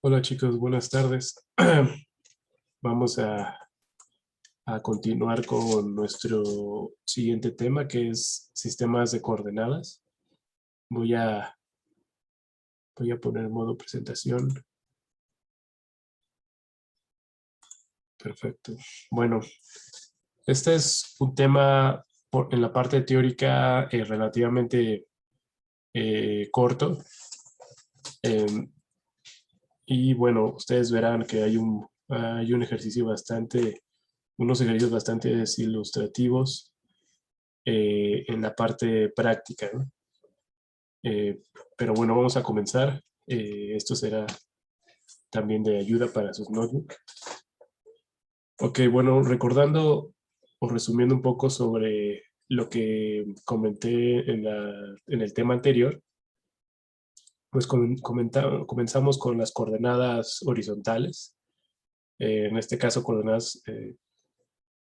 Hola chicos, buenas tardes. Vamos a continuar con nuestro siguiente tema, que es sistemas de coordenadas. Voy a, voy a poner modo presentación. Perfecto. Bueno, este es un tema en la parte teórica relativamente corto. Y bueno, ustedes verán que hay un ejercicio unos ejercicios bastante ilustrativos en la parte práctica, ¿no? Pero bueno, vamos a comenzar. Esto será también de ayuda para sus notebooks. Ok, bueno, recordando o resumiendo un poco sobre lo que comenté en el tema anterior, pues comenzamos con las coordenadas horizontales. En este caso, coordenadas que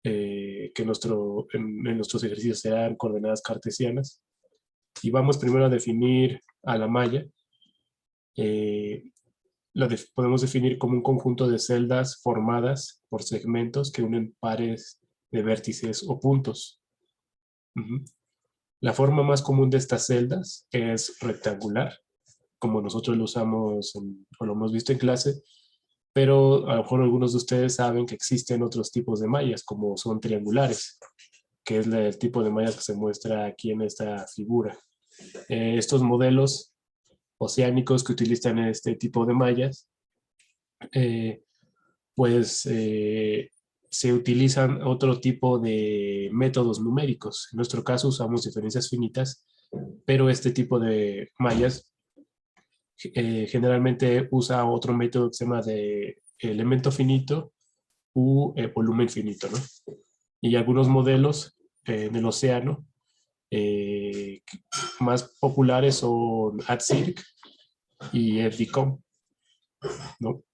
en nuestros ejercicios serán coordenadas cartesianas. Y vamos primero a definir a la malla. Podemos definir como un conjunto de celdas formadas por segmentos que unen pares de vértices o puntos. La forma más común de estas celdas es rectangular, como nosotros lo usamos o lo hemos visto en clase, pero a lo mejor algunos de ustedes saben que existen otros tipos de mallas, como son triangulares, que es el tipo de mallas que se muestra aquí en esta figura. Estos modelos oceánicos que utilizan este tipo de mallas pues se utilizan otro tipo de métodos numéricos. En nuestro caso usamos diferencias finitas, pero este tipo de mallas generalmente usa otro método que se llama de elemento finito u volumen finito, ¿no? Y algunos modelos del océano eh, más populares son AdCirc y FDCOM, ¿no?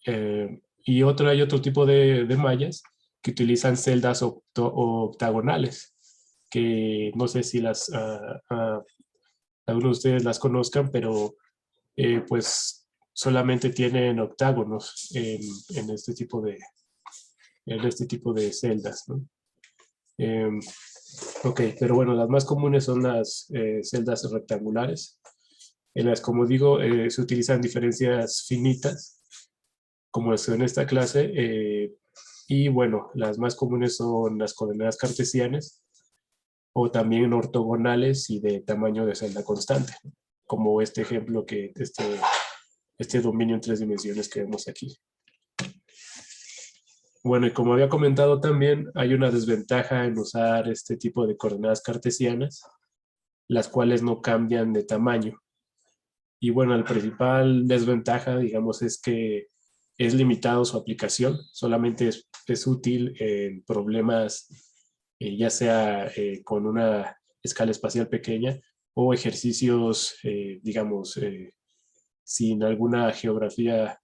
Y hay otro tipo de mallas que utilizan celdas octagonales, que no sé si algunos de ustedes las conozcan, pero pues solamente tienen octágonos en este tipo de celdas, ¿no? Eh, ok, pero bueno, las más comunes son las celdas rectangulares, en las, como digo, se utilizan diferencias finitas, como es en esta clase, y bueno, las más comunes son las coordenadas cartesianas o también ortogonales y de tamaño de celda constante, como este ejemplo este dominio en 3 dimensiones que vemos aquí. Bueno, y como había comentado también, hay una desventaja en usar este tipo de coordenadas cartesianas, las cuales no cambian de tamaño. Y bueno, la principal desventaja, digamos, es que es limitado su aplicación, solamente es útil en problemas ya sea con una escala espacial pequeña o ejercicios, digamos, sin alguna geografía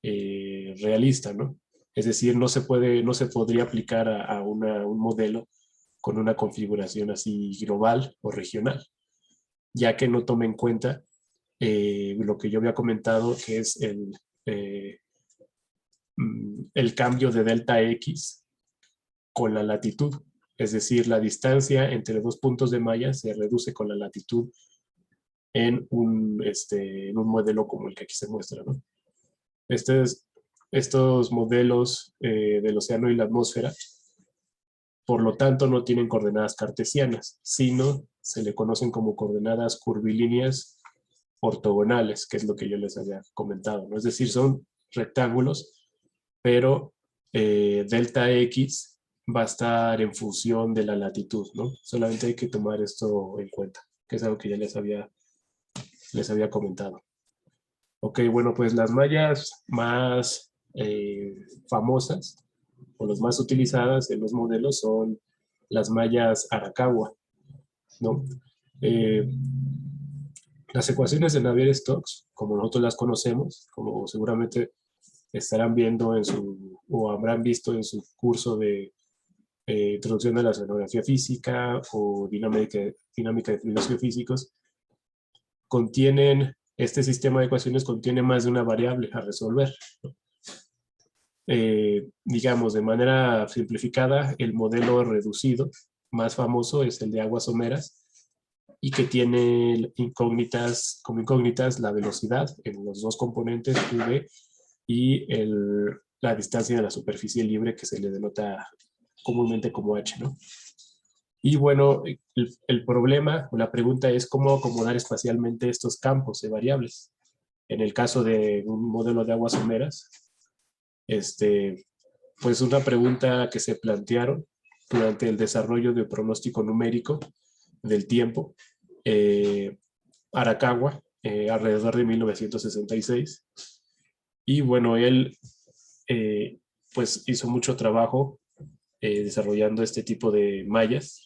realista, ¿no? Es decir, no se podría aplicar a un modelo con una configuración así global o regional, ya que no toma en cuenta lo que yo había comentado, que es el cambio de delta X con la latitud. Es decir, la distancia entre dos puntos de malla se reduce con la latitud en un modelo como el que aquí se muestra, ¿no? Estos modelos del océano y la atmósfera, por lo tanto, no tienen coordenadas cartesianas, sino se le conocen como coordenadas curvilíneas ortogonales, que es lo que yo les había comentado, ¿no? Es decir, son rectángulos, pero delta X va a estar en función de la latitud, ¿no? Solamente hay que tomar esto en cuenta, que es algo que ya les había comentado. Ok, bueno, pues las mallas más famosas o las más utilizadas en los modelos son las mallas Arakawa, ¿no? Eh, las ecuaciones de Navier-Stokes, como nosotros las conocemos, como seguramente estarán viendo o habrán visto en su curso de Introducción a la Oceanografía Física o Dinámica de Fluidos Geofísicos, contienen este sistema de ecuaciones contiene más de una variable a resolver, ¿no? Digamos, de manera simplificada, el modelo reducido más famoso es el de aguas someras y que tiene incógnitas, como incógnitas la velocidad en los dos componentes v y la distancia de la superficie libre que se le denota comúnmente como h, ¿no? Y bueno, el problema o la pregunta es cómo acomodar espacialmente estos campos de variables. En el caso de un modelo de aguas someras, pues una pregunta que se plantearon durante el desarrollo del pronóstico numérico del tiempo, Arakawa, alrededor de 1966. Y bueno, él pues hizo mucho trabajo desarrollando este tipo de mallas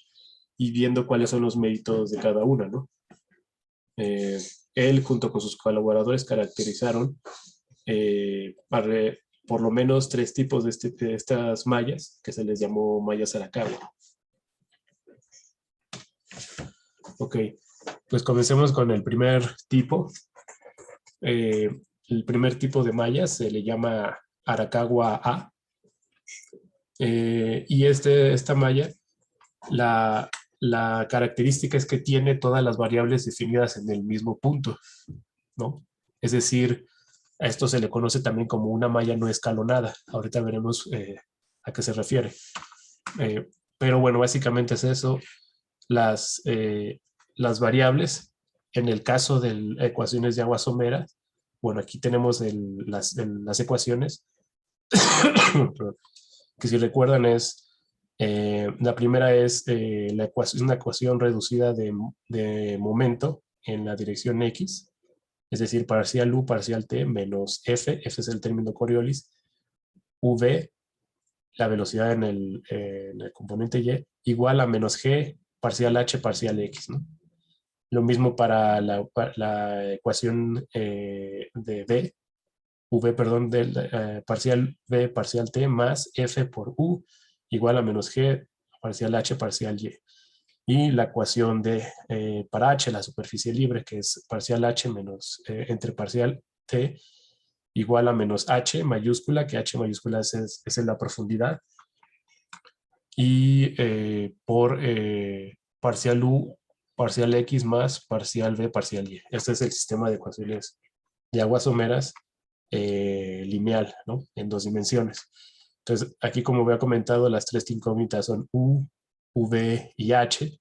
y viendo cuáles son los méritos de cada una, ¿no? Él junto con sus colaboradores caracterizaron por lo menos tres tipos de estas mallas que se les llamó mallas Arakawa. Ok, pues comencemos con el primer tipo. El primer tipo de mallas se le llama Arakawa A. Y esta malla, la característica es que tiene todas las variables definidas en el mismo punto, ¿no? Es decir, a esto se le conoce también como una malla no escalonada. Ahorita veremos a qué se refiere. Pero bueno, básicamente es eso. Las variables, en el caso de ecuaciones de aguas someras, bueno, aquí tenemos las ecuaciones, que si recuerdan la primera es una ecuación reducida de momento en la dirección X, es decir, parcial U, parcial T, menos F es el término Coriolis, V, la velocidad en el componente Y, igual a menos G, parcial H, parcial X, ¿no? Lo mismo para la ecuación de V, perdón, del parcial V, parcial T, más F por U, igual a menos G, parcial H, parcial Y. Y la ecuación para H, la superficie libre, que es parcial H menos entre parcial T, igual a menos H mayúscula, que H mayúscula es en la profundidad, y por parcial U, parcial X más parcial V, parcial Y. Este es el sistema de ecuaciones de aguas someras lineal, ¿no? En dos dimensiones. Entonces, aquí como había comentado, las tres incógnitas son U, V y H.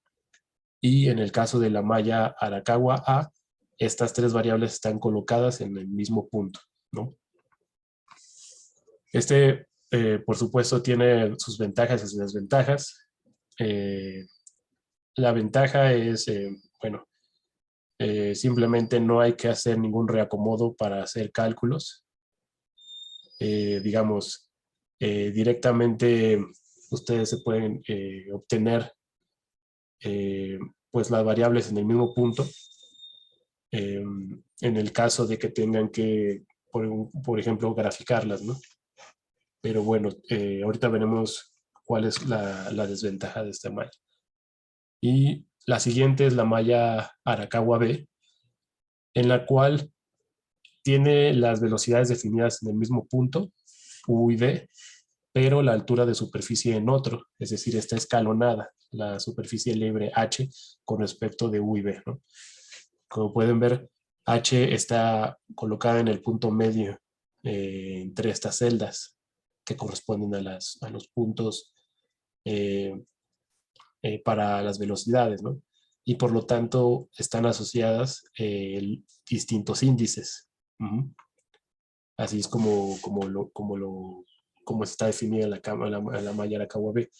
Y en el caso de la malla Arakawa A, estas tres variables están colocadas en el mismo punto, ¿no? Por supuesto, tiene sus ventajas y sus desventajas. La ventaja es, bueno, simplemente no hay que hacer ningún reacomodo para hacer cálculos. Digamos, directamente ustedes se pueden obtener pues las variables en el mismo punto. En el caso de que tengan que, por ejemplo, graficarlas, ¿no? Pero bueno, ahorita veremos cuál es la desventaja de esta malla. Y la siguiente es la malla Arakawa B, en la cual tiene las velocidades definidas en el mismo punto, U y V, pero la altura de superficie en otro, es decir, está escalonada la superficie libre H con respecto de U y V, ¿no? Como pueden ver, H está colocada en el punto medio entre estas celdas que corresponden a los puntos eh, para las velocidades, ¿no? Y por lo tanto están asociadas distintos índices. Uh-huh. Así es como está definida la malla Arakawa B.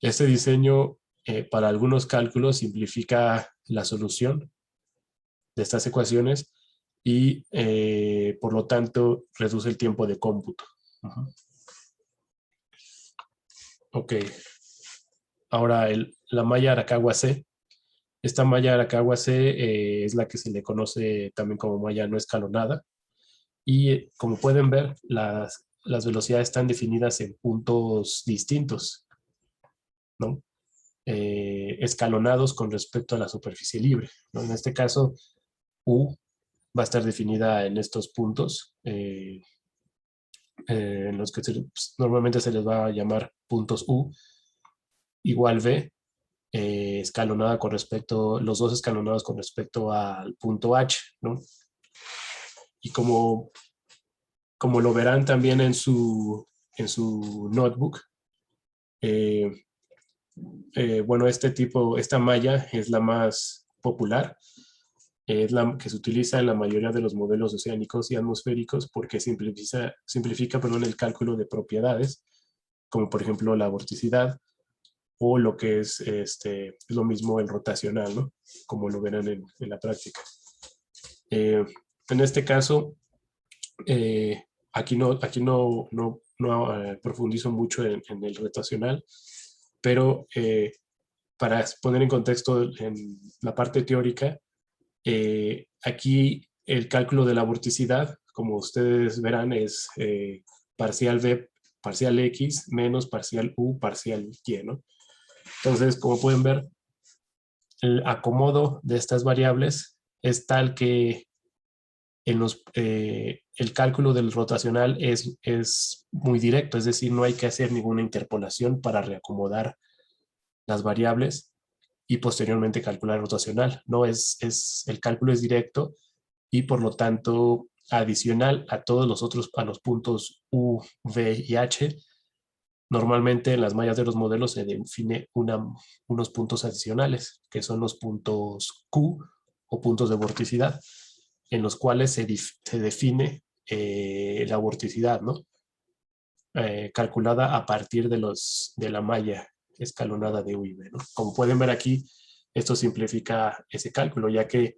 Este diseño para algunos cálculos simplifica la solución de estas ecuaciones y por lo tanto reduce el tiempo de cómputo. Uh-huh. Ok. Ahora la malla Arakawa C. Esta malla Arakawa C es la que se le conoce también como malla no escalonada. Y como pueden ver, las velocidades están definidas en puntos distintos, ¿no? Escalonados con respecto a la superficie libre, ¿no? En este caso, U va a estar definida en estos puntos, en los que normalmente se les va a llamar puntos U, igual V, escalonada con respecto, los dos escalonados con respecto al punto H, ¿no? Y como lo verán también en su notebook, bueno, esta malla es la más popular, es la que se utiliza en la mayoría de los modelos oceánicos y atmosféricos porque simplifica el cálculo de propiedades, como por ejemplo la vorticidad, o lo que es lo mismo el rotacional, ¿no? Como lo verán en la práctica. En este caso, aquí no profundizo mucho en el rotacional, pero para poner en contexto en la parte teórica, aquí el cálculo de la vorticidad, como ustedes verán, es parcial V, parcial X, menos parcial U, parcial Y, ¿no? Entonces, como pueden ver, el acomodo de estas variables es tal que el cálculo del rotacional es muy directo, es decir, no hay que hacer ninguna interpolación para reacomodar las variables y posteriormente calcular el rotacional. No, el cálculo es directo y por lo tanto adicional a todos los otros, a los puntos U, V y H. Normalmente en las mallas de los modelos se define unos puntos adicionales, que son los puntos Q o puntos de vorticidad, en los cuales se define la vorticidad, ¿no? Calculada a partir de la malla escalonada de U y V, ¿no? Como pueden ver aquí, esto simplifica ese cálculo, ya que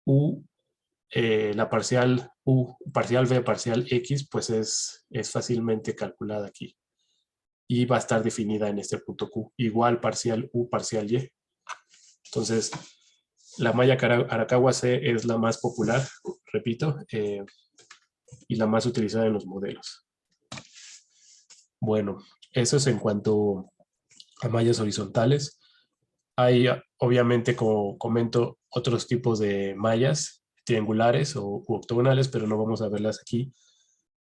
U, la parcial U, parcial V, parcial X, pues es fácilmente calculada aquí. Y va a estar definida en este punto Q, igual parcial U, parcial Y. Entonces, la malla Arakawa C es la más popular, repito, y la más utilizada en los modelos. Bueno, eso es en cuanto a mallas horizontales. Hay, obviamente, como comento, otros tipos de mallas triangulares u octogonales, pero no vamos a verlas aquí.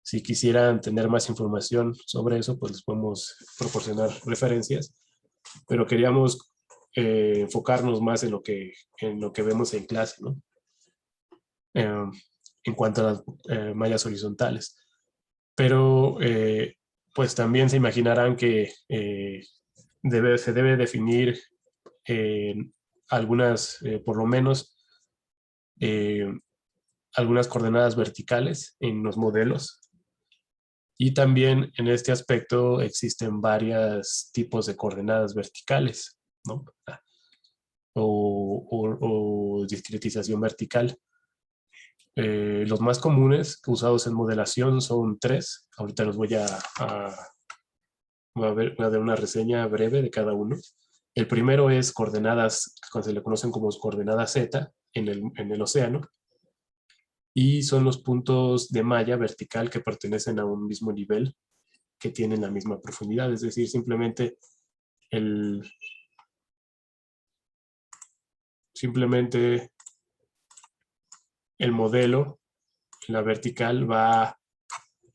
Si quisieran tener más información sobre eso, pues les podemos proporcionar referencias, pero queríamos enfocarnos más en lo que vemos en clase, ¿no? En cuanto a las mallas horizontales. Pero pues también se imaginarán que se debe definir algunas, por lo menos, eh, algunas coordenadas verticales en los modelos. Y también en este aspecto existen varios tipos de coordenadas verticales, ¿no? O discretización vertical. Los más comunes usados en modelación son 3. Ahorita los voy a dar una reseña breve de cada uno. El primero es coordenadas, se le conocen como coordenadas Z en el océano, y son los puntos de malla vertical que pertenecen a un mismo nivel, que tienen la misma profundidad, es decir, simplemente el modelo, la vertical,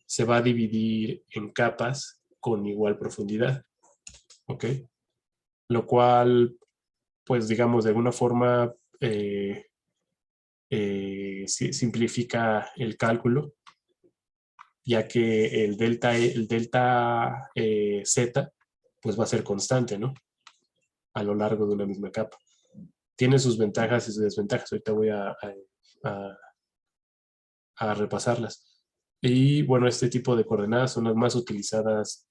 se va a dividir en capas con igual profundidad, ¿ok? Lo cual, pues digamos, de alguna forma simplifica el cálculo, ya que el delta Z pues va a ser constante, ¿no? A lo largo de una misma capa. Tiene sus ventajas y sus desventajas. Ahorita voy a repasarlas. Y bueno, este tipo de coordenadas son las más utilizadas,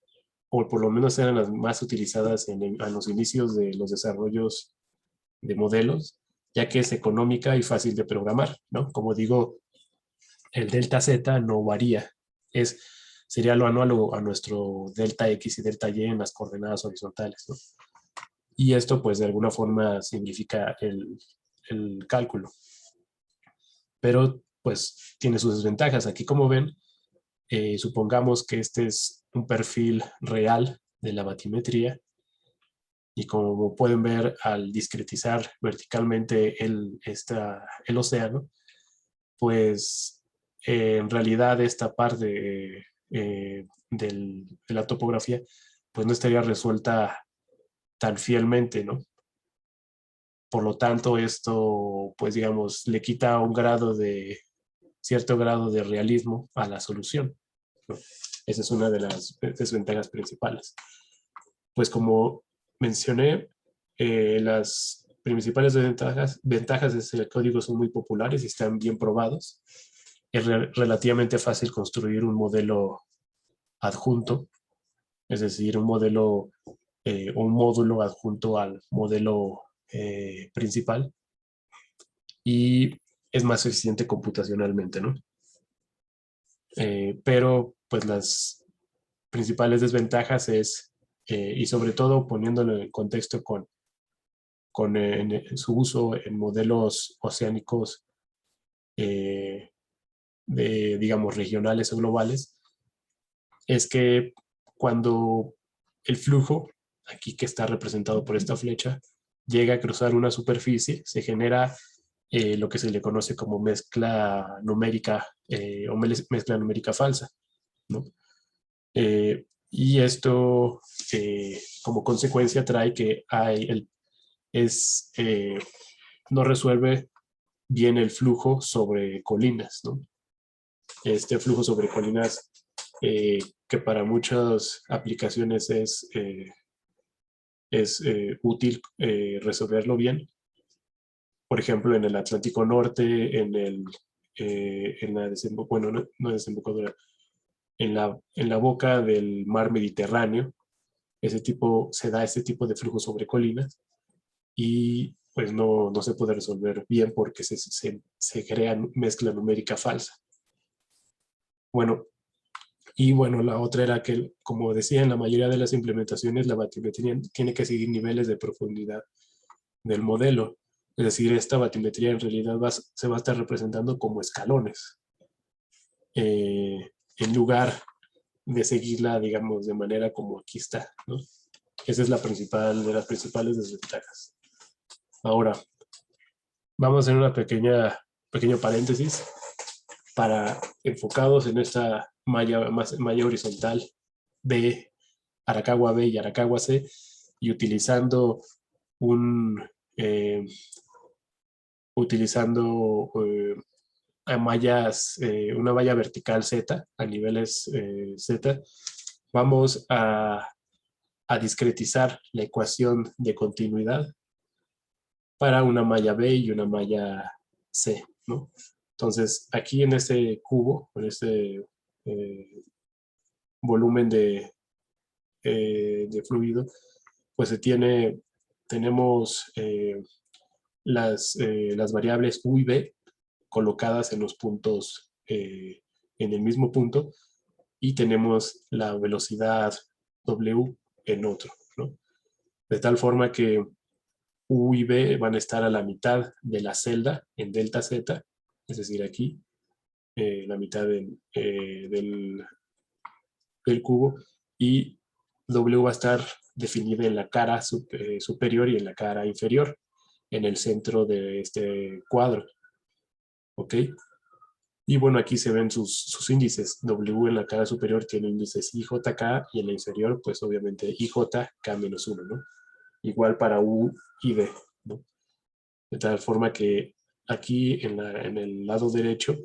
o por lo menos eran las más utilizadas a los inicios de los desarrollos de modelos, ya que es económica y fácil de programar, ¿no? Como digo, el delta Z no varía. Sería lo análogo a nuestro delta X y delta Y en las coordenadas horizontales, ¿no? Y esto, pues, de alguna forma significa el cálculo. Pero, pues, tiene sus desventajas. Aquí, como ven, supongamos que este es un perfil real de la batimetría, y como pueden ver, al discretizar verticalmente el océano, pues en realidad esta parte de la topografía pues no estaría resuelta tan fielmente, ¿no? Por lo tanto, esto, pues digamos, le quita cierto grado de realismo a la solución, ¿no? Esa es una de las desventajas principales. Pues como mencioné, las principales ventajas es que el código son muy populares y están bien probados. Es relativamente fácil construir un modelo adjunto, es decir, un módulo adjunto al modelo principal, y es más eficiente computacionalmente, ¿no? Pero pues las principales desventajas y sobre todo poniéndolo en contexto con su uso en modelos oceánicos eh, digamos, regionales o globales, es que cuando el flujo, aquí que está representado por esta flecha, llega a cruzar una superficie, se genera lo que se le conoce como mezcla numérica o mezcla numérica falsa, ¿no? Y esto, como consecuencia, trae que no resuelve bien el flujo sobre colinas, ¿no? Este flujo sobre colinas que para muchas aplicaciones es útil resolverlo bien. Por ejemplo, en el Atlántico Norte, en la bueno, no desembocadura, en la boca del mar Mediterráneo, se da ese tipo de flujo sobre colinas y pues no se puede resolver bien porque se crea mezcla numérica falsa. Bueno, y bueno, la otra era que, como decía, en la mayoría de las implementaciones la batimetría tiene que seguir niveles de profundidad del modelo. Es decir, esta batimetría en realidad se va a estar representando como escalones, en lugar de seguirla, digamos, de manera como aquí está, ¿no? Esa es de las principales desventajas. Ahora, vamos a hacer pequeño paréntesis para enfocados en esta malla horizontal B, Arakawa B y Arakawa C, y un, eh, utilizando una malla vertical Z, a niveles Z, vamos a discretizar la ecuación de continuidad para una malla B y una malla C, ¿no? Entonces, aquí en este cubo, en este volumen de fluido, pues tenemos las variables U y B colocadas en los puntos, en el mismo punto, y tenemos la velocidad W en otro, ¿no? De tal forma que U y B van a estar a la mitad de la celda en delta Z, es decir, aquí, la mitad del cubo, y W va a estar definida en la cara superior y en la cara inferior, en el centro de este cuadro, ¿ok? Y bueno, aquí se ven sus índices. W en la cara superior tiene índices IJK y en la inferior, pues obviamente IJK-1, ¿no? Igual para U y B, ¿no? De tal forma que aquí en el lado derecho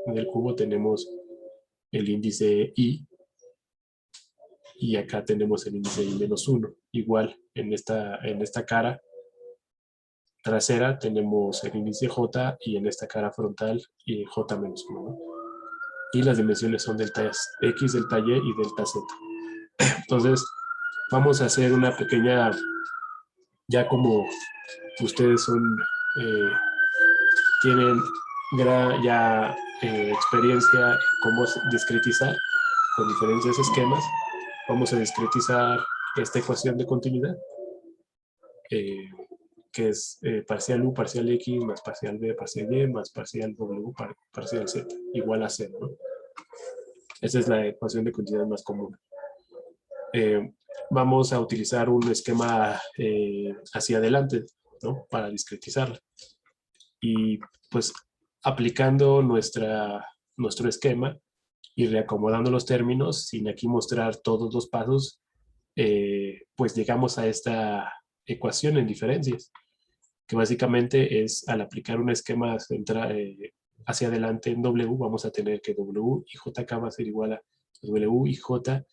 del cubo tenemos el índice I y acá tenemos el índice I-1. Igual en esta cara trasera tenemos el índice J y en esta cara frontal y J-1, ¿no? Y las dimensiones son delta X, delta Y y delta Z. Entonces, vamos a hacer una pequeña, ya como ustedes tienen ya experiencia en cómo discretizar con diferentes esquemas, vamos a discretizar esta ecuación de continuidad, eh, que es parcial U, parcial X, más parcial B, parcial Y, más parcial W, parcial Z, igual a 0, ¿no? Esa es la ecuación de continuidad más común. Vamos a utilizar un esquema hacia adelante, ¿no? Para discretizarla. Y pues aplicando nuestro esquema y reacomodando los términos, sin aquí mostrar todos los pasos, pues llegamos a esta ecuación en diferencias, que básicamente es al aplicar un esquema hacia adelante en W, vamos a tener que W y JK va a ser igual a W y J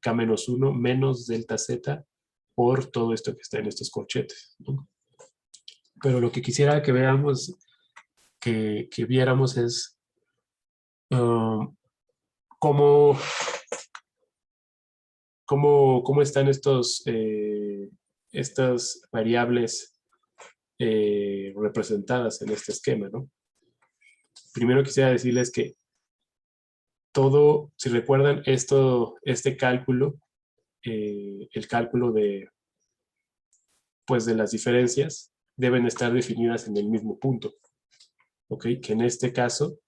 K menos 1 menos delta Z por todo esto que está en estos corchetes, ¿no? Pero lo que quisiera que veamos, que viéramos es cómo están estas variables representadas en este esquema, ¿no? Primero quisiera decirles que todo, si recuerdan, este cálculo, el cálculo pues de las diferencias, deben estar definidas en el mismo punto, ¿ok? Que en este caso,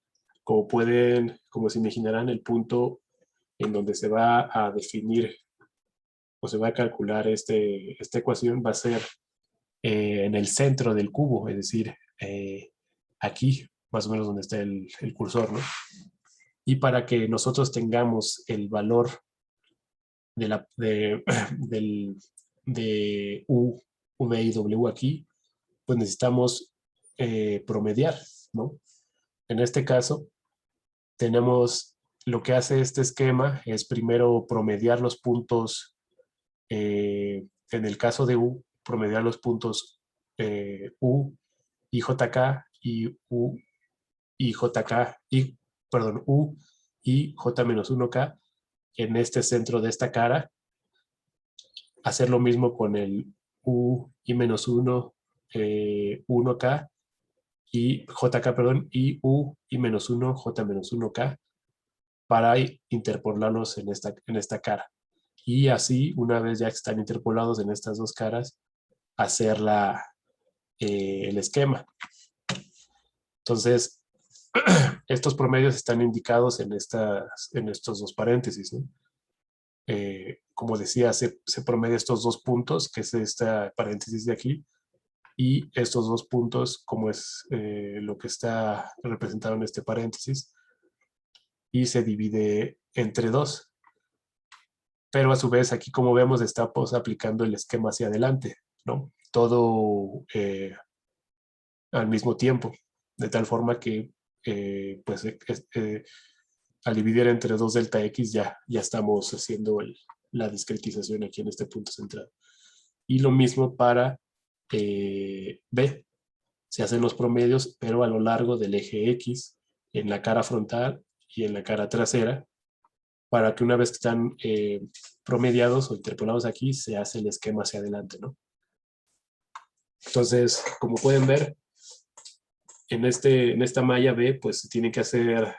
como se imaginarán, el punto en donde se va a definir o se va a calcular esta ecuación va a ser en el centro del cubo, es decir, aquí, más o menos donde está el cursor, ¿no? Y para que nosotros tengamos el valor de U, V y W aquí, pues necesitamos promediar, ¿no? En este caso, tenemos lo que hace este esquema es primero promediar los puntos, en el caso de U, promediar los puntos U y JK y U y JK y, perdón, U y J-1K en este centro de esta cara, hacer lo mismo con el U y menos 1, 1K y JK, perdón, y U y menos 1, J menos 1K para interpolarlos en esta cara. Y así, una vez ya están interpolados en estas dos caras, hacer el esquema. Entonces, estos promedios están indicados en estos dos paréntesis, ¿no? Como decía, se promedia estos dos puntos, que es esta paréntesis de aquí, y estos dos puntos, como es lo que está representado en este paréntesis, y se divide entre dos. Pero a su vez, aquí como vemos, estamos aplicando el esquema hacia adelante, ¿no? Todo al mismo tiempo, de tal forma que pues al dividir entre 2 delta x ya estamos haciendo la discretización aquí en este punto central. Y lo mismo para B. Se hacen los promedios, pero a lo largo del eje X, en la cara frontal y en la cara trasera, para que una vez que están promediados o interpolados aquí, se hace el esquema hacia adelante, ¿no? Entonces, como pueden ver, en esta malla B, pues se tiene que hacer,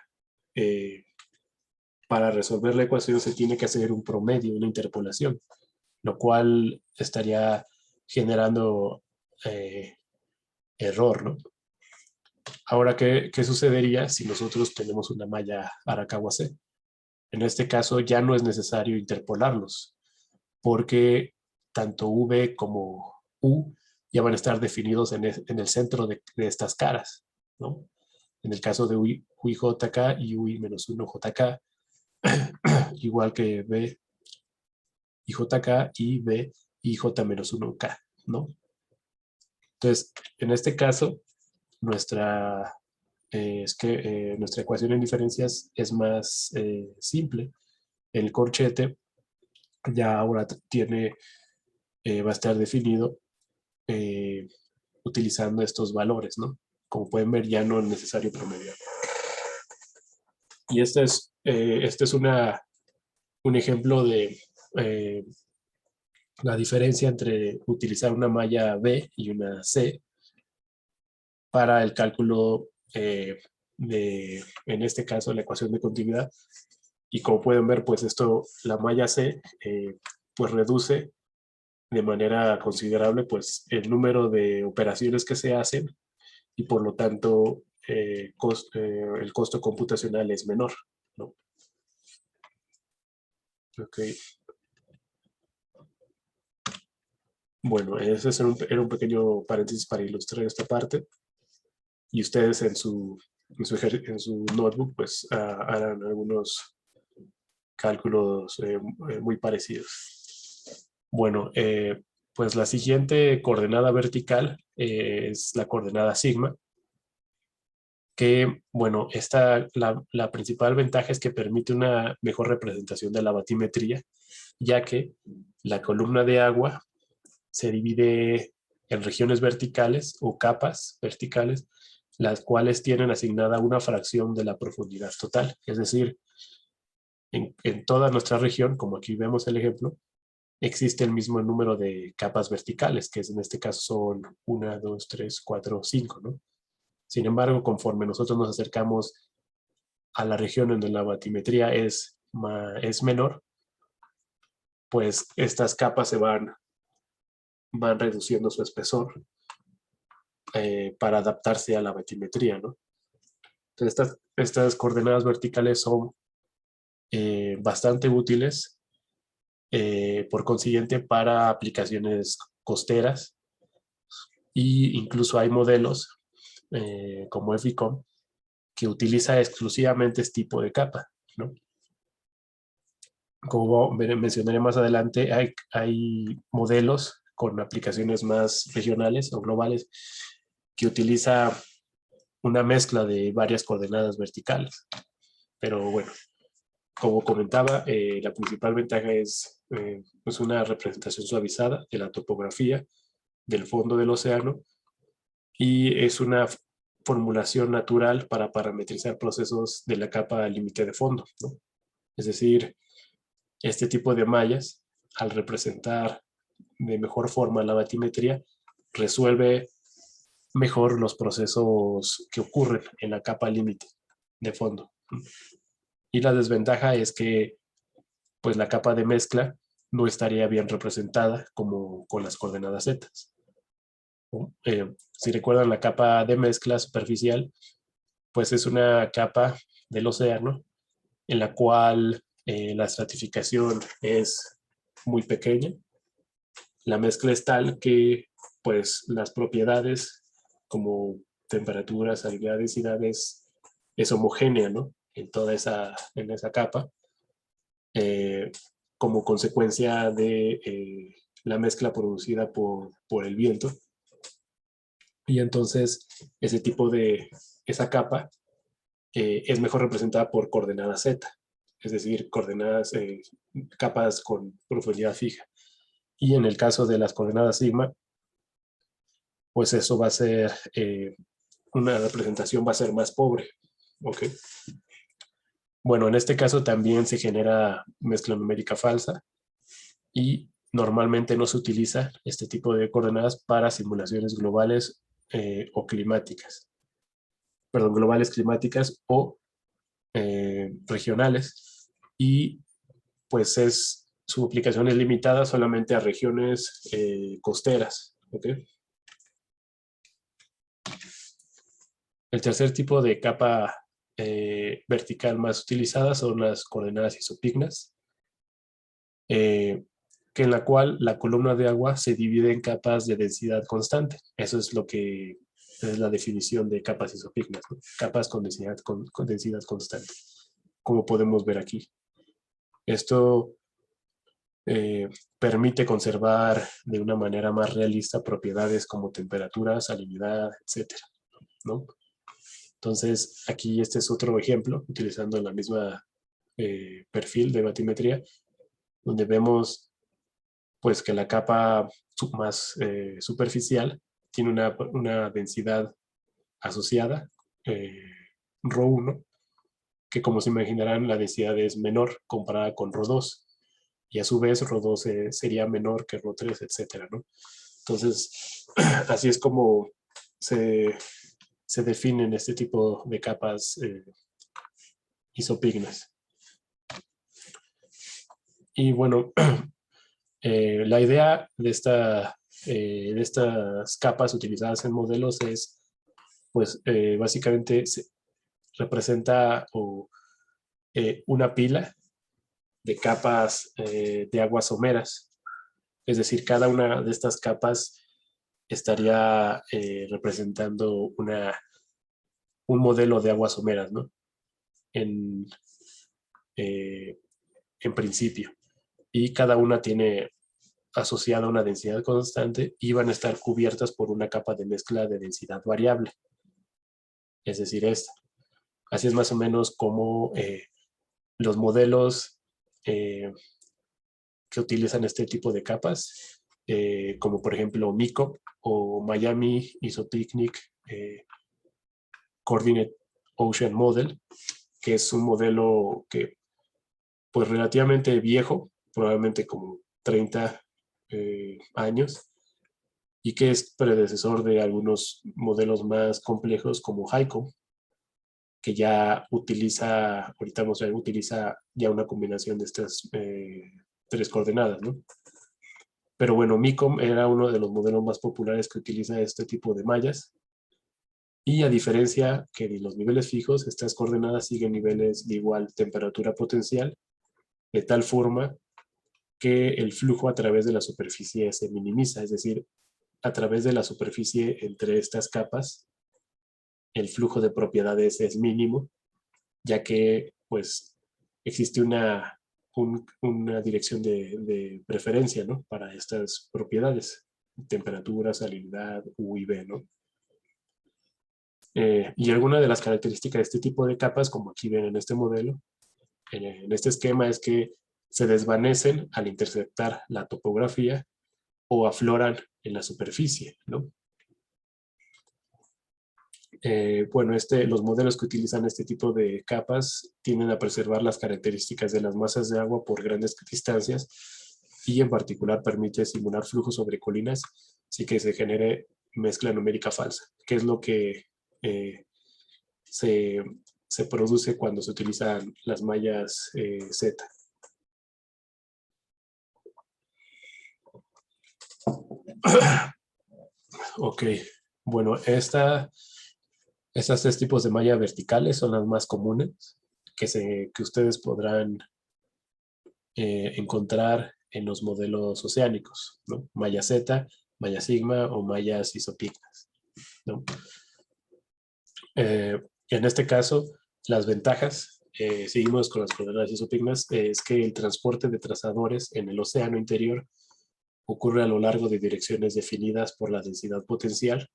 para resolver la ecuación, se tiene que hacer un promedio, una interpolación, lo cual estaría generando error, ¿no? Ahora, ¿qué sucedería si nosotros tenemos una malla Arakawa-C? En este caso ya no es necesario interpolarlos, porque tanto V como U ya van a estar definidos en el centro de estas caras, ¿no? En el caso de UIJK y UI-1JK, igual que B y JK y B y J-1K, ¿no? Entonces, en este caso, nuestra ecuación en diferencias es más simple. El corchete ya ahora va a estar definido utilizando estos valores, ¿no? Como pueden ver, ya no es necesario promediar. Y este es un ejemplo de la diferencia entre utilizar una malla B y una C para el cálculo en este caso, la ecuación de continuidad. Y como pueden ver, pues la malla C, pues reduce de manera considerable, pues el número de operaciones que se hacen y por lo tanto el costo computacional es menor, ¿no? Ok. Bueno, ese era un pequeño paréntesis para ilustrar esta parte. Y ustedes en su en su notebook, pues harán algunos cálculos muy parecidos. Bueno, pues la siguiente coordenada vertical es la coordenada sigma, que, bueno, la principal ventaja es que permite una mejor representación de la batimetría, ya que la columna de agua se divide en regiones verticales o capas verticales, las cuales tienen asignada una fracción de la profundidad total. Es decir, en toda nuestra región, como aquí vemos el ejemplo, existe el mismo número de capas verticales, que en este caso son 1, 2, 3, 4, 5, ¿no? Sin embargo, conforme nosotros nos acercamos a la región en donde la batimetría es menor, pues estas capas van reduciendo su espesor para adaptarse a la batimetría, ¿no? Entonces, estas coordenadas verticales son bastante útiles, por consiguiente, para aplicaciones costeras, y incluso hay modelos como FICOM que utiliza exclusivamente este tipo de capa, ¿no? Como mencionaré más adelante, hay modelos con aplicaciones más regionales o globales que utiliza una mezcla de varias coordenadas verticales. Pero bueno, como comentaba, la principal ventaja es pues una representación suavizada de la topografía del fondo del océano, y es una formulación natural para parametrizar procesos de la capa límite de fondo, ¿no? Es decir, este tipo de mallas, al representar de mejor forma la batimetría, resuelve mejor los procesos que ocurren en la capa límite de fondo. Y la desventaja es que pues la capa de mezcla no estaría bien representada como con las coordenadas Z. Si recuerdan, la capa de mezcla superficial, pues es una capa del océano en la cual la estratificación es muy pequeña. La mezcla es tal que pues las propiedades como temperatura, salinidad, densidad es homogénea, ¿no? En esa capa, eh, como consecuencia de la mezcla producida por el viento. Y entonces esa capa es mejor representada por coordenadas Z, es decir, capas con profundidad fija. Y en el caso de las coordenadas sigma, pues eso va a ser, una representación va a ser más pobre. ¿Ok? Bueno, en este caso también se genera mezcla numérica falsa, y normalmente no se utiliza este tipo de coordenadas para simulaciones globales o climáticas. Perdón, globales climáticas o regionales, y pues su aplicación es limitada solamente a regiones costeras. ¿Okay? El tercer tipo de capa vertical más utilizada son las coordenadas isopignas, que en la cual la columna de agua se divide en capas de densidad constante. Eso es lo que es la definición de capas isopignas, ¿no? Capas con densidad constante, como podemos ver aquí. Esto eh, permite conservar de una manera más realista propiedades como temperatura, salinidad, etcétera, ¿no? Entonces, aquí este es otro ejemplo, utilizando la misma perfil de batimetría, donde vemos pues que la capa más superficial tiene una densidad asociada, eh, ρ1, que, como se imaginarán, la densidad es menor comparada con ρ2, y a su vez ρ2 sería menor que ρ3, etcétera, ¿no? Entonces, así es como se definen este tipo de capas isopignas. Y bueno, la idea de estas capas utilizadas en modelos es, pues, básicamente representa una pila de capas de aguas someras. Es decir, cada una de estas capas estaría representando un modelo de aguas someras, ¿no? En, en principio. Y cada una tiene asociada una densidad constante y van a estar cubiertas por una capa de mezcla de densidad variable. Es decir, esta. Así es más o menos como los modelos que utilizan este tipo de capas, como por ejemplo MICOM o Miami Isotechnic Coordinate Ocean Model, que es un modelo que pues relativamente viejo, probablemente como 30 años, y que es predecesor de algunos modelos más complejos como HICOM, que ya utiliza, ahorita vamos a ver, utiliza ya una combinación de estas tres coordenadas, ¿no? Pero bueno, MICOM era uno de los modelos más populares que utiliza este tipo de mallas. Y a diferencia que de los niveles fijos, estas coordenadas siguen niveles de igual temperatura potencial, de tal forma que el flujo a través de la superficie se minimiza, es decir, a través de la superficie entre estas capas, el flujo de propiedades es mínimo, ya que pues existe una dirección de preferencia, ¿no? Para estas propiedades, temperatura, salinidad, U y V, ¿no? Y alguna de las características de este tipo de capas, como aquí ven en este modelo, en este esquema, es que se desvanecen al interceptar la topografía o afloran en la superficie, ¿no? Bueno, los modelos que utilizan este tipo de capas tienden a preservar las características de las masas de agua por grandes distancias y en particular permite simular flujos sobre colinas sin que se genere mezcla numérica falsa, que es lo que se, se produce cuando se utilizan las mallas Z. Ok, bueno, estas tres tipos de malla verticales son las más comunes que ustedes podrán encontrar en los modelos oceánicos, ¿no? Malla Z, malla sigma o mallas isopicnas, ¿no? En este caso, las ventajas, seguimos con las coordenadas isopicnas, es que el transporte de trazadores en el océano interior ocurre a lo largo de direcciones definidas por la densidad potencial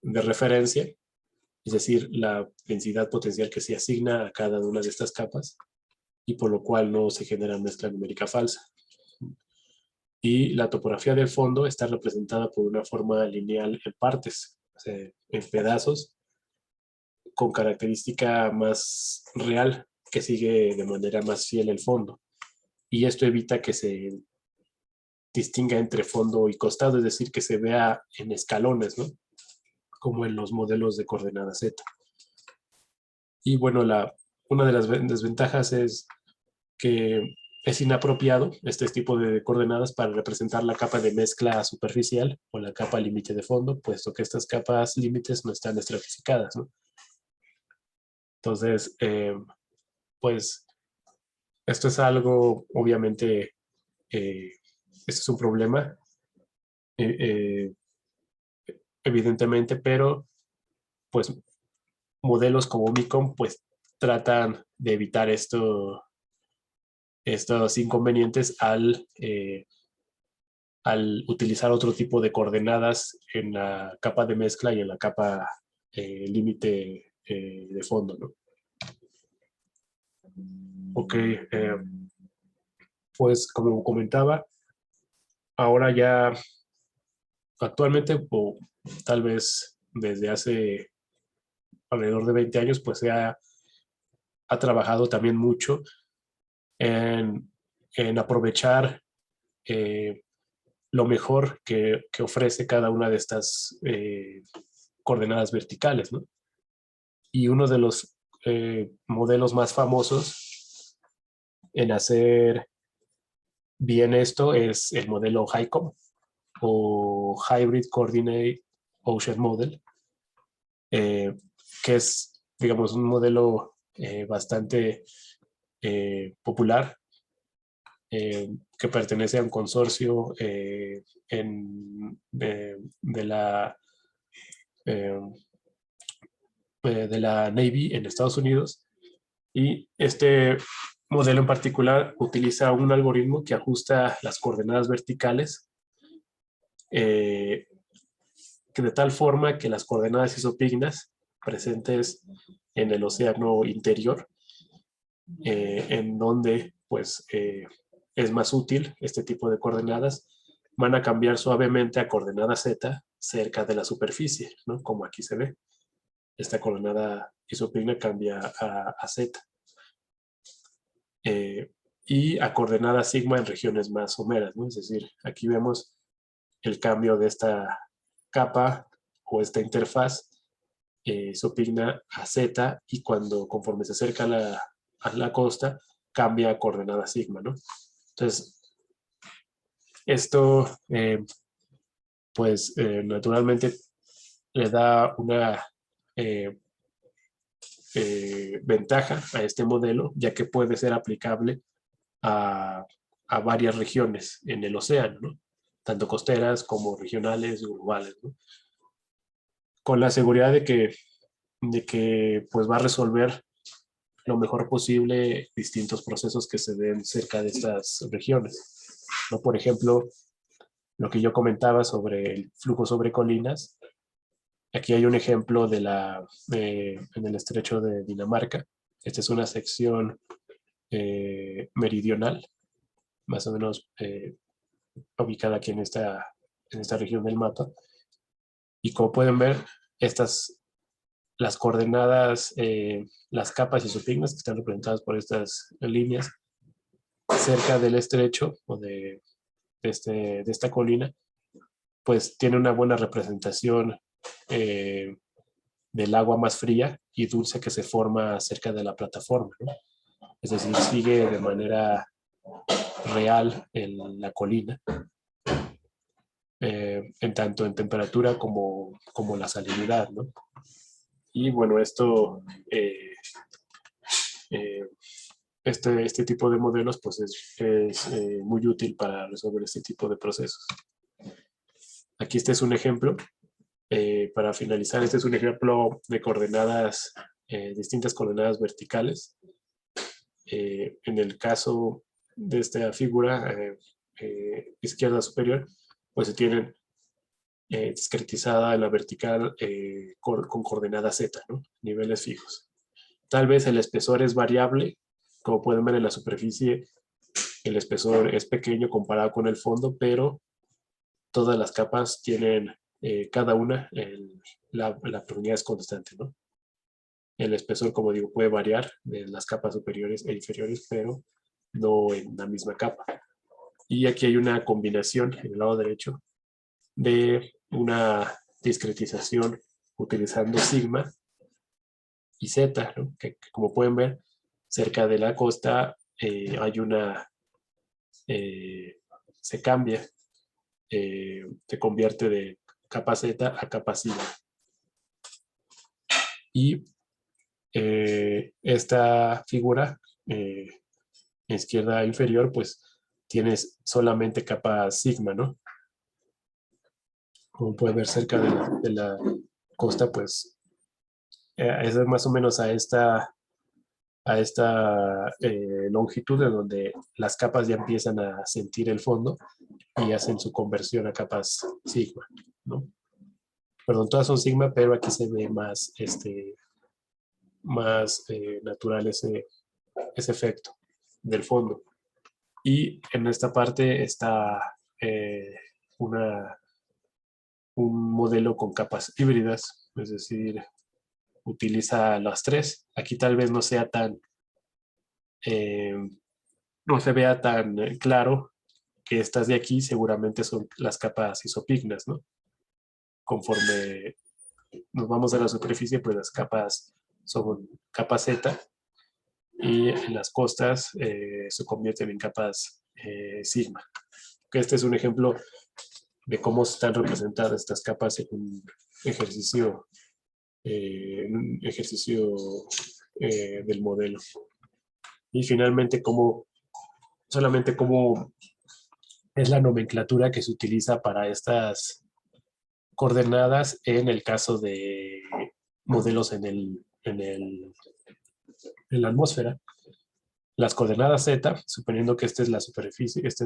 de referencia, es decir, la densidad potencial que se asigna a cada una de estas capas, y por lo cual no se genera mezcla numérica falsa. Y la topografía del fondo está representada por una forma lineal en partes, o sea, en pedazos, con característica más real, que sigue de manera más fiel el fondo. Y esto evita que se distinga entre fondo y costado, es decir, que se vea en escalones, ¿no? Como en los modelos de coordenada Z. Y bueno, una de las desventajas es que es inapropiado este tipo de coordenadas para representar la capa de mezcla superficial o la capa límite de fondo, puesto que estas capas límites no están estratificadas, ¿no? Entonces, pues esto es algo, obviamente, esto es un problema, eh, evidentemente, pero pues modelos como MICOM pues tratan de evitar estos inconvenientes al utilizar otro tipo de coordenadas en la capa de mezcla y en la capa límite de fondo, ¿no? Ok, pues como comentaba, ahora ya actualmente, o tal vez desde hace alrededor de 20 años, pues ha trabajado también mucho en aprovechar lo mejor que ofrece cada una de estas coordenadas verticales, ¿no? Y uno de los modelos más famosos en hacer bien esto es el modelo HICOM o Hybrid Coordinate Ocean Model, eh, que es, digamos, un modelo bastante popular que pertenece a un consorcio de la de la Navy en Estados Unidos. Y este modelo en particular utiliza un algoritmo que ajusta las coordenadas verticales que de tal forma que las coordenadas isopignas presentes en el océano interior, en donde pues es más útil este tipo de coordenadas, van a cambiar suavemente a coordenada Z cerca de la superficie, ¿no? Como aquí se ve. Esta coordenada isopigna cambia a Z. Y a coordenada sigma en regiones más someras, ¿no? Es decir, aquí vemos el cambio de esta capa o esta interfaz isopigna a Z, y conforme se acerca a la costa, cambia a coordenada sigma, ¿no? Entonces, esto, pues, naturalmente le da una ventaja a este modelo, ya que puede ser aplicable a varias regiones en el océano, ¿no? Tanto costeras como regionales y urbales, ¿no? Con la seguridad de que pues, va a resolver lo mejor posible distintos procesos que se den cerca de estas regiones, ¿no? Por ejemplo, lo que yo comentaba sobre el flujo sobre colinas, aquí hay un ejemplo en el estrecho de Dinamarca. Esta es una sección meridional, más o menos ubicada aquí en esta región del mapa. Y como pueden ver, las coordenadas, las capas isopignas que están representadas por estas líneas cerca del estrecho o de esta colina, pues tiene una buena representación del agua más fría y dulce que se forma cerca de la plataforma, ¿no? Es decir, sigue de manera real en la colina, en tanto en temperatura como la salinidad, ¿no? Y bueno, eh, este tipo de modelos pues es muy útil para resolver este tipo de procesos. Aquí este es un ejemplo. Para finalizar, este es un ejemplo de coordenadas, distintas coordenadas verticales. En el caso de esta figura izquierda superior, pues se tienen discretizada en la vertical con coordenada Z, ¿no? Niveles fijos. Tal vez el espesor es variable, como pueden ver en la superficie, el espesor es pequeño comparado con el fondo, pero todas las capas tienen, cada una, la profundidad es constante, ¿no? El espesor, como digo, puede variar en las capas superiores e inferiores, pero no en la misma capa. Y aquí hay una combinación en el lado derecho de una discretización utilizando sigma y z, ¿no? Que como pueden ver, cerca de la costa hay se cambia, se convierte de capa Z a capa sigma. Y esta figura izquierda inferior, pues tienes solamente capa sigma, ¿no? Como puedes ver cerca de la costa, pues es más o menos a esta longitud en donde las capas ya empiezan a sentir el fondo y hacen su conversión a capas sigma, ¿no? Perdón, todas son sigma, pero aquí se ve más natural ese efecto del fondo. Y en esta parte está un modelo con capas híbridas, es decir, utiliza las tres. Aquí tal vez no sea no se vea tan claro que estas de aquí seguramente son las capas isopignas, ¿no? Conforme nos vamos a la superficie, pues las capas son capa Z, y en las costas se convierten en capas sigma. Este es un ejemplo de cómo están representadas estas capas en un ejercicio, del modelo. Y finalmente, solamente cómo es la nomenclatura que se utiliza para estas coordenadas en el caso modelos en la atmósfera. Las coordenadas Z, suponiendo que esta es la superficie, esta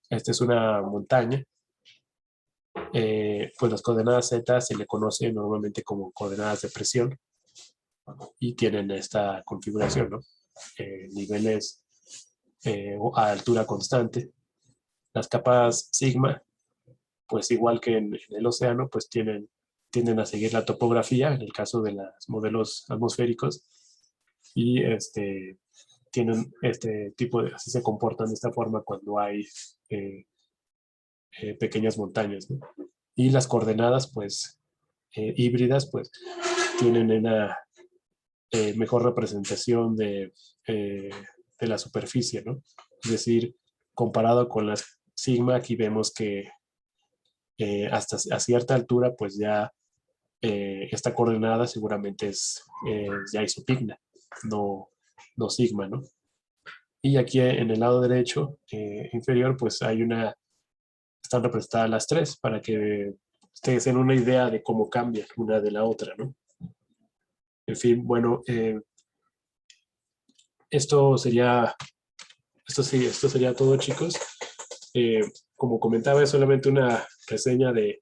es una montaña, pues las coordenadas Z se le conoce normalmente como coordenadas de presión y tienen esta configuración, ¿no? Niveles a altura constante. Las capas sigma, pues igual que en el océano, pues tienden a seguir la topografía en el caso de los modelos atmosféricos y tienen este tipo de, así se comportan de esta forma cuando hay pequeñas montañas, ¿no? Y las coordenadas, pues, híbridas, pues, tienen una mejor representación de la superficie, ¿no? Es decir, comparado con las sigma, aquí vemos que hasta a cierta altura, pues ya esta coordenada seguramente es ya isopigna, no sigma, ¿no? Y aquí en el lado derecho inferior, pues están representadas las tres para que ustedes tengan una idea de cómo cambian una de la otra, ¿no? En fin, bueno, esto sería todo, chicos. Como comentaba, es solamente una reseña de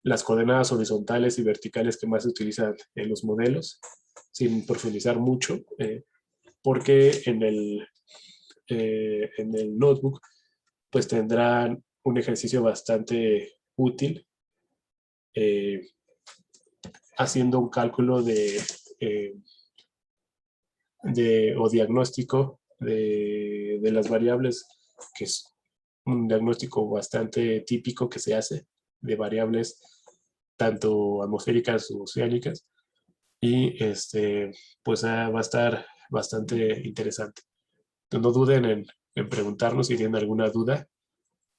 las coordenadas horizontales y verticales que más se utilizan en los modelos, sin profundizar mucho, porque en el notebook pues tendrán un ejercicio bastante útil haciendo un cálculo o diagnóstico de las variables, que es un diagnóstico bastante típico que se hace de variables tanto atmosféricas o oceánicas, y pues va a estar bastante interesante. Entonces, no duden en preguntarnos si tienen alguna duda.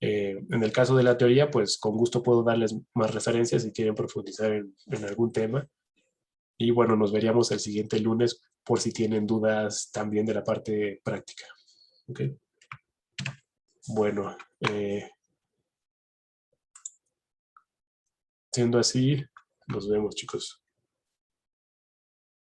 En el caso de la teoría, pues con gusto puedo darles más referencias si quieren profundizar en algún tema. Y bueno, nos veríamos el siguiente lunes por si tienen dudas también de la parte práctica. ¿Ok? Bueno, siendo así, nos vemos, chicos.